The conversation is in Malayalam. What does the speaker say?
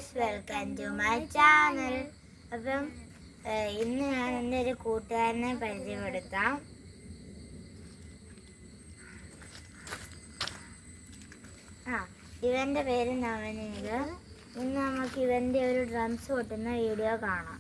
Guys, welcome to my channel. അപ്പം ഇന്ന് ഞാൻ എൻ്റെ ഒരു കൂട്ടുകാരനെ പരിചയപ്പെടുത്താം. ഇവൻ്റെ പേര് നവനീത്. ഇന്ന് നമുക്ക് ഇവൻ്റെ ഒരു ഡ്രംസ് കൊട്ടുന്ന വീഡിയോ കാണാം.